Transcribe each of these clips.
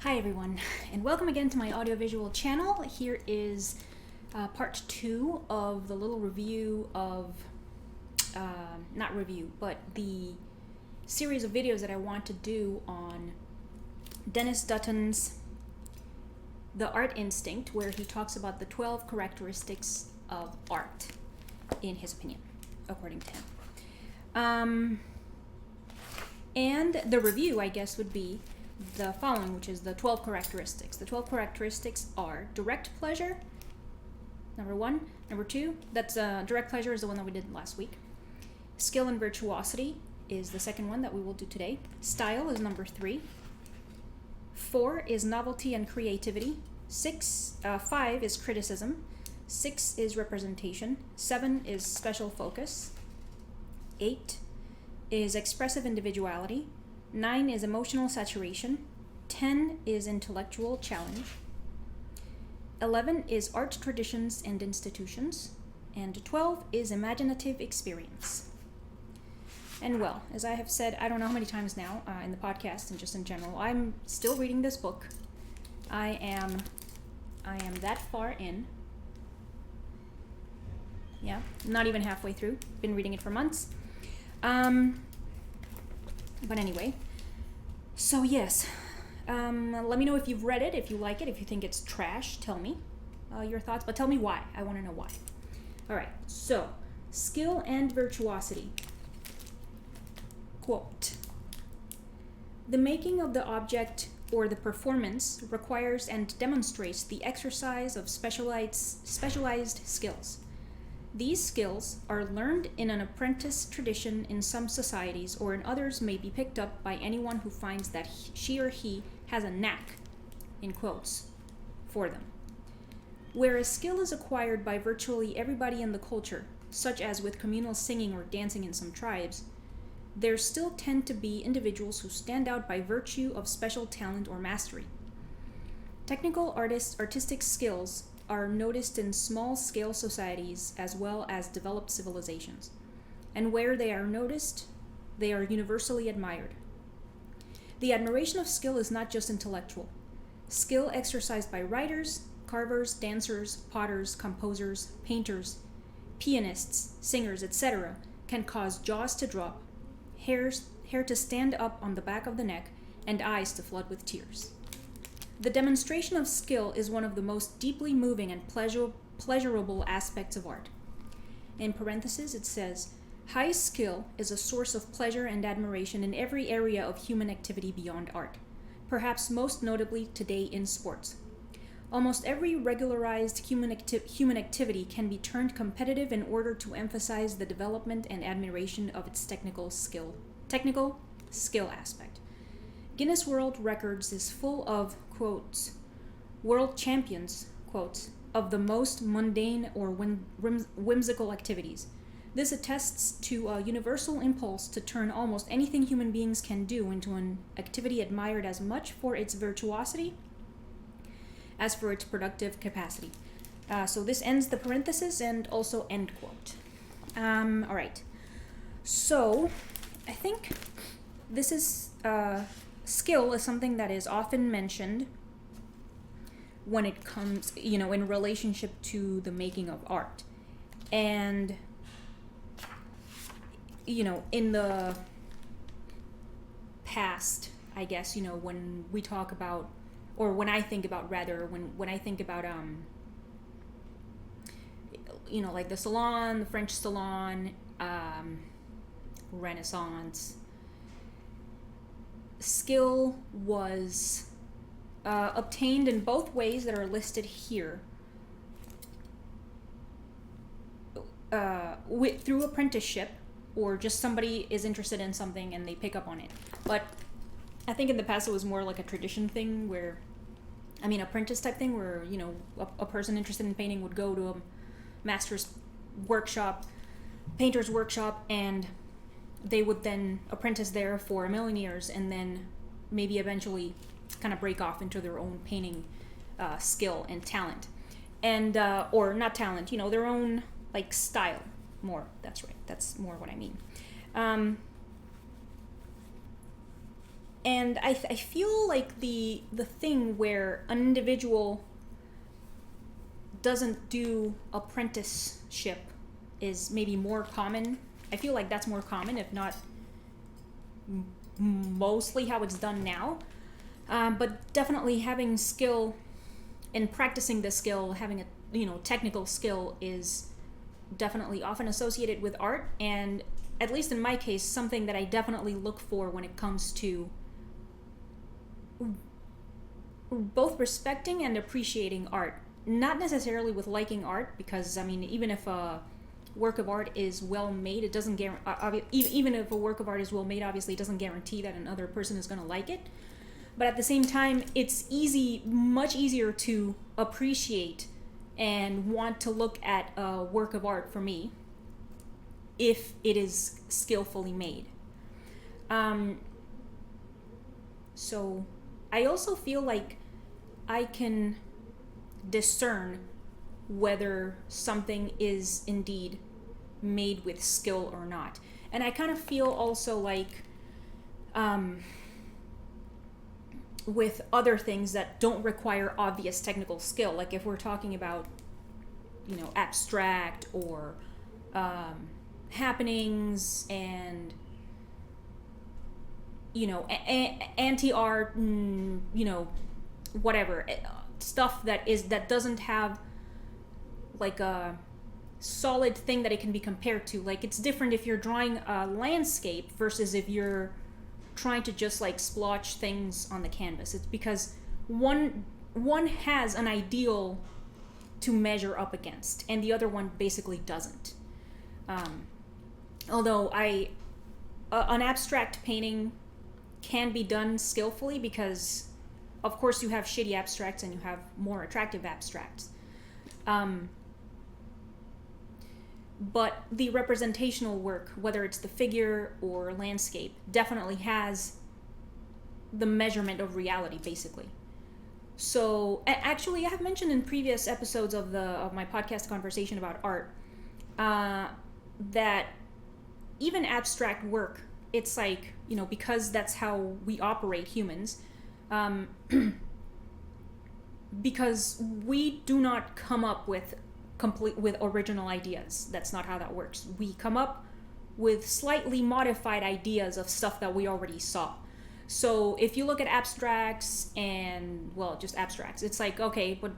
Hi everyone, and welcome again to my audiovisual channel. Here is part 2 of the little review of, not review, but the series of videos that I want to do on Denis Dutton's The Art Instinct, where he talks about the 12 characteristics of art, in his opinion, according to him. And the review, I guess, would be the following, which is the 12 characteristics. The 12 characteristics are direct pleasure, number 1. Number 2, that's direct pleasure is the one that we did last week. Skill and virtuosity is the second one that we will do today. Style is number 3. 4 is novelty and creativity. 5 is criticism. 6 is representation. 7 is special focus. 8 is expressive individuality. 9 is emotional saturation. 10 is intellectual challenge. 11 is art traditions and institutions. And 12 is imaginative experience. And well, as I have said, I don't know how many times now in the podcast and just in general, I'm still reading this book. I am that far in. Yeah, not even halfway through. Been reading it for months. But anyway, so yes, let me know if you've read it, if you like it, if you think it's trash, tell me your thoughts, but tell me why. I want to know why. All right, so skill and virtuosity. Quote, "The making of the object or the performance requires and demonstrates the exercise of specialized skills. These skills are learned in an apprentice tradition in some societies, or in others may be picked up by anyone who finds that she or he has a knack," in quotes, for them. Whereas skill is acquired by virtually everybody in the culture, such as with communal singing or dancing in some tribes, there still tend to be individuals who stand out by virtue of special talent or mastery. Technical artistic skills are noticed in small-scale societies as well as developed civilizations, and where they are noticed, they are universally admired. The admiration of skill is not just intellectual. Skill exercised by writers, carvers, dancers, potters, composers, painters, pianists, singers, etc. can cause jaws to drop, hair to stand up on the back of the neck, and eyes to flood with tears. The demonstration of skill is one of the most deeply moving and pleasurable aspects of art. In parentheses, it says, "High skill is a source of pleasure and admiration in every area of human activity beyond art, perhaps most notably today in sports. Almost every regularized human activity can be turned competitive in order to emphasize the development and admiration of its technical skill aspect. Guinness World Records is full of, quotes, world champions, quotes, of the most mundane or whimsical activities. This attests to a universal impulse to turn almost anything human beings can do into an activity admired as much for its virtuosity as for its productive capacity." So this ends the parenthesis and also end quote. All right. So I think this is skill is something that is often mentioned when it comes, in relationship to the making of art. And, in the past, I guess, when we talk about, or when I think about, rather, when I think about, like the Salon, the French Salon, Renaissance, skill was obtained in both ways that are listed here. Through apprenticeship, or just somebody is interested in something and they pick up on it. But I think in the past it was more like a tradition thing where, apprentice type thing where, a person interested in painting would go to a master's workshop, painter's workshop, and they would then apprentice there for a million years and then maybe eventually kind of break off into their own painting skill and talent. And, or not talent, their own, style more. That's right. That's more what I mean. And I feel like the thing where an individual doesn't do apprenticeship is maybe more common. I feel like that's more common, if not mostly how it's done now. But definitely having skill and practicing the skill, having a technical skill, is definitely often associated with art, and at least in my case, something that I definitely look for when it comes to both respecting and appreciating art. Not necessarily with liking art, because even if a work of art is well made, it doesn't even if a work of art is well made, obviously it doesn't guarantee that another person is going to like it. But at the same time, it's much easier to appreciate and want to look at a work of art, for me, if it is skillfully made. So I also feel like I can discern whether something is indeed made with skill or not. And I kind of feel also like with other things that don't require obvious technical skill, like if we're talking about abstract or happenings and anti-art, whatever stuff that doesn't have like a solid thing that it can be compared to. Like, it's different if you're drawing a landscape versus if you're trying to just like splotch things on the canvas. It's because one has an ideal to measure up against, and the other one basically doesn't. Although an abstract painting can be done skillfully, because of course you have shitty abstracts and you have more attractive abstracts. But the representational work, whether it's the figure or landscape, definitely has the measurement of reality, basically. So, actually, I have mentioned in previous episodes of my podcast conversation about art that even abstract work, it's like, because that's how we operate, humans, because we do not come up with original ideas. That's not how that works. We come up with slightly modified ideas of stuff that we already saw. So if you look at abstracts and, well, just abstracts, it's like, okay, but,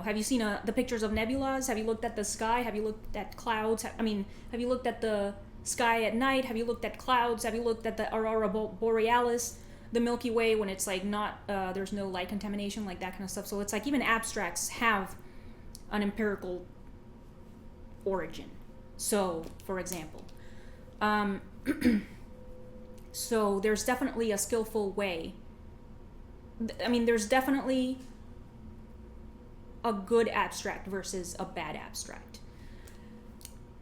have you seen the pictures of nebulas? Have you looked at the sky? Have you looked at clouds? Have you looked at the sky at night? Have you looked at clouds? Have you looked at the aurora borealis, the Milky Way, when it's like not, there's no light contamination, like that kind of stuff. So it's like even abstracts have an empirical origin. So, for example, so there's definitely a skillful way. There's definitely a good abstract versus a bad abstract.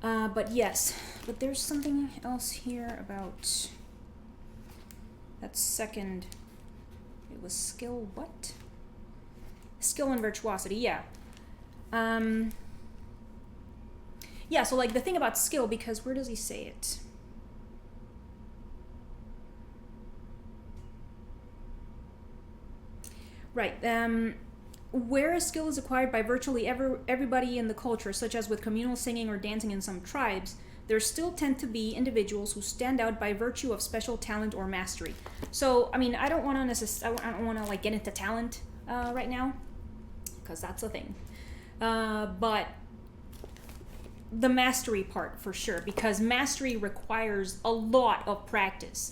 But there's something else here about that second. It was skill what? Skill and virtuosity, yeah. So like the thing about skill, because where does he say it? Right. Where a skill is acquired by virtually everybody in the culture, such as with communal singing or dancing in some tribes, there still tend to be individuals who stand out by virtue of special talent or mastery. So, I don't want to like get into talent right now, because that's a thing. But the mastery part, for sure, because mastery requires a lot of practice.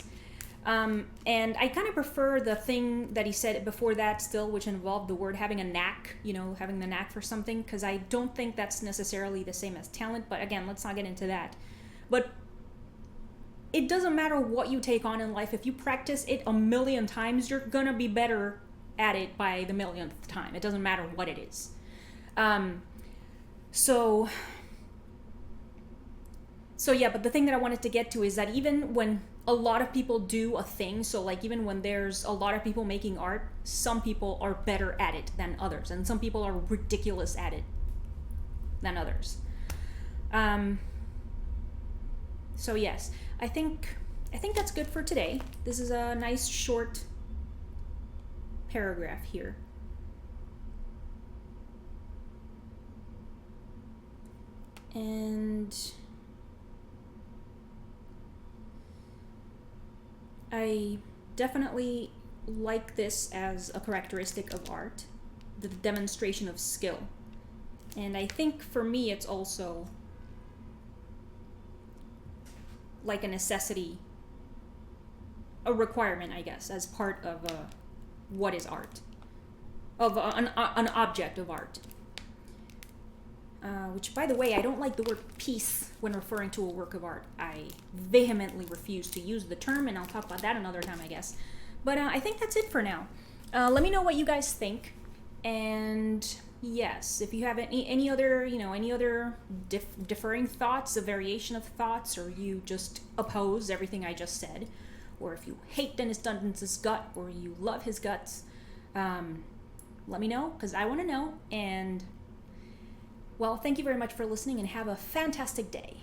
And I kind of prefer the thing that he said before that still, which involved the word having a knack, having the knack for something, because I don't think that's necessarily the same as talent, but again, let's not get into that. But it doesn't matter what you take on in life. If you practice it a million times, you're gonna be better at it by the millionth time. It doesn't matter what it is. So yeah, but the thing that I wanted to get to is that even when a lot of people do a thing, so like even when there's a lot of people making art, some people are better at it than others, and some people are ridiculous at it than others. So yes, I think I think that's good for today. This is a nice short paragraph here. And I definitely like this as a characteristic of art, the demonstration of skill. And I think for me it's also like a necessity, a requirement, I guess, as part of what is art, of an object of art. Which, by the way, I don't like the word piece when referring to a work of art. I vehemently refuse to use the term, and I'll talk about that another time, I guess. But I think that's it for now. Let me know what you guys think, and yes, if you have any other differing thoughts, a variation of thoughts, or you just oppose everything I just said, or if you hate Denis Dutton's gut or you love his guts, let me know, because I want to know. And well, thank you very much for listening, and have a fantastic day.